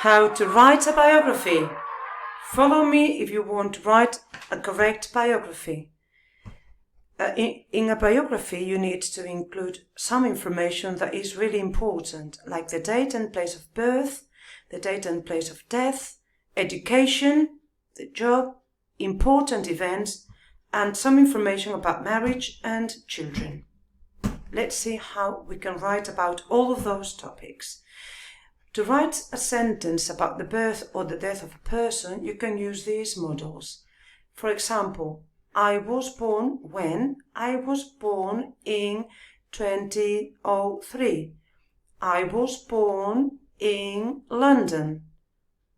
How to write a biography. Follow me if you want to write a correct biography. In a biography, you need to include some information that is really important, like the date and place of birth, the date and place of death, education, the job, important events, and some information about marriage and children. Let's see how we can write about all of those topics. To write a sentence about the birth or the death of a person, you can use these models. For example, I was born when? I was born in 2003. I was born in London.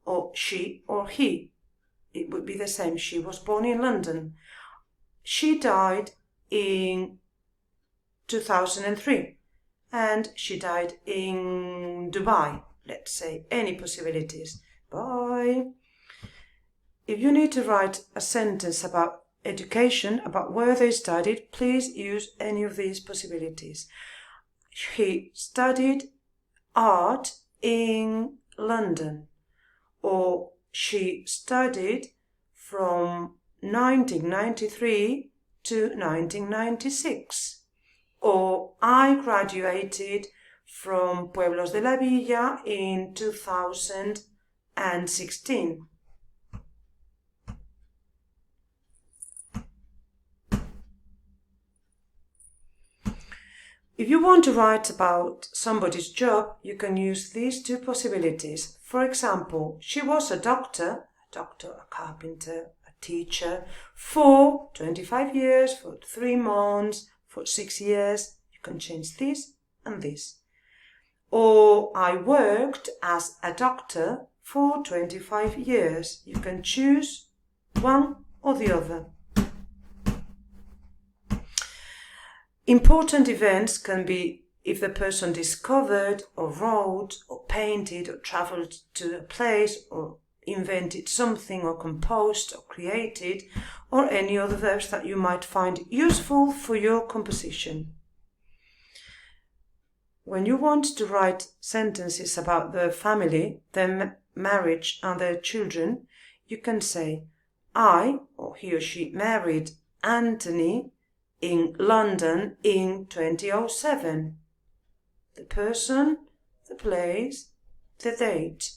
Or she or he. It would be the same. She was born in London. She died in 2003. And she died in Dubai. Let's say any possibilities. Bye. If you need to write a sentence about education, about where they studied, please use any of these possibilities. He studied art in London, or she studied from 1993 to 1996, or I graduated from Pueblos de la Villa in 2016. If you want to write about somebody's job, you can use these two possibilities. For example, she was a doctor, a carpenter, a teacher, for 25 years, for 3 months, for 6 years. You can change this and this. Or I worked as a doctor for 25 years. You can choose one or the other. Important events can be if the person discovered or wrote or painted or traveled to a place or invented something or composed or created, or any other verbs that you might find useful for your composition. When you want to write sentences about the family, their marriage and their children, you can say, I, or he or she, married Anthony in London in 2007. The person, the place, the date.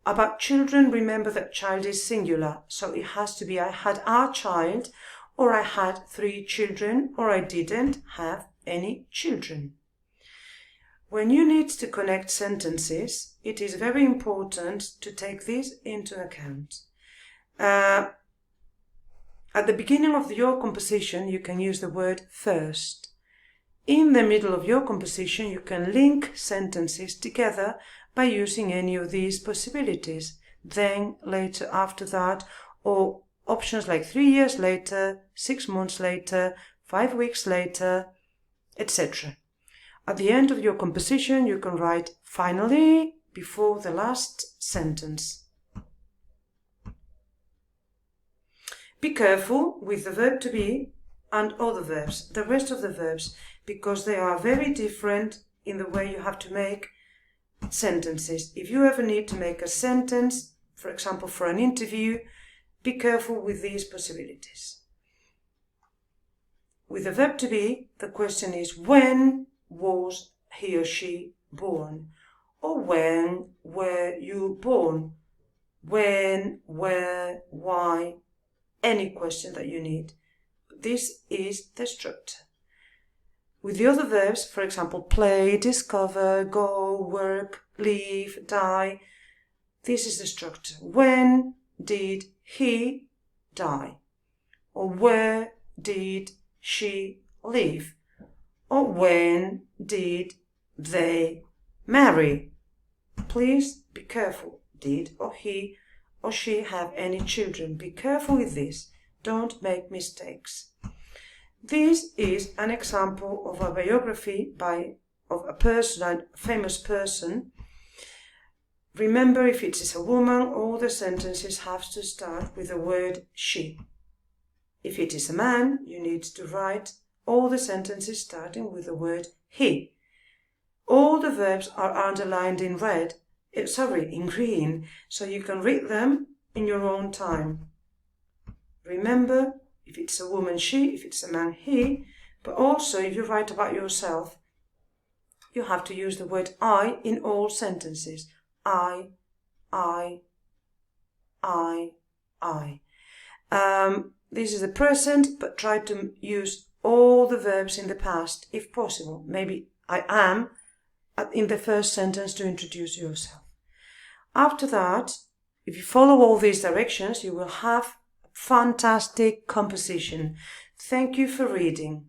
About children, remember that child is singular, so it has to be I had a child, or I had 3 children, or I didn't have any children. When you need to connect sentences, it is very important to take this into account. At the beginning of your composition, you can use the word first. In the middle of your composition, you can link sentences together by using any of these possibilities. Then, later, after that, or options like 3 years later, 6 months later, 5 weeks later, etc. At the end of your composition, you can write finally before the last sentence. Be careful with the verb to be and other verbs, the rest of the verbs, because they are very different in the way you have to make sentences. If you ever need to make a sentence, for example, for an interview, be careful with these possibilities. With the verb to be, the question is when was he or she born? Or when were you born? When, where, why? Any question that you need. This is the structure. With the other verbs, for example, play, discover, go, work, leave, die, this is the structure. When did he die? Or where did she live? Or when did they marry? Please be careful. Did or he or she have any children? Be careful with this. Don't make mistakes. This is an example of a biography of a person, a famous person. Remember, if it is a woman, all the sentences have to start with the word she. If it is a man, you need to write all the sentences starting with the word he. All the verbs are underlined in red in green, so you can read them in your own time. Remember, if it's a woman, she, if it's a man, he, but also if you write about yourself, you have to use the word I in all sentences. I. This is the present, but try to use all the verbs in the past if possible. Maybe I am in the first sentence to introduce yourself. After that, if you follow all these directions, you will have fantastic composition. Thank you for reading.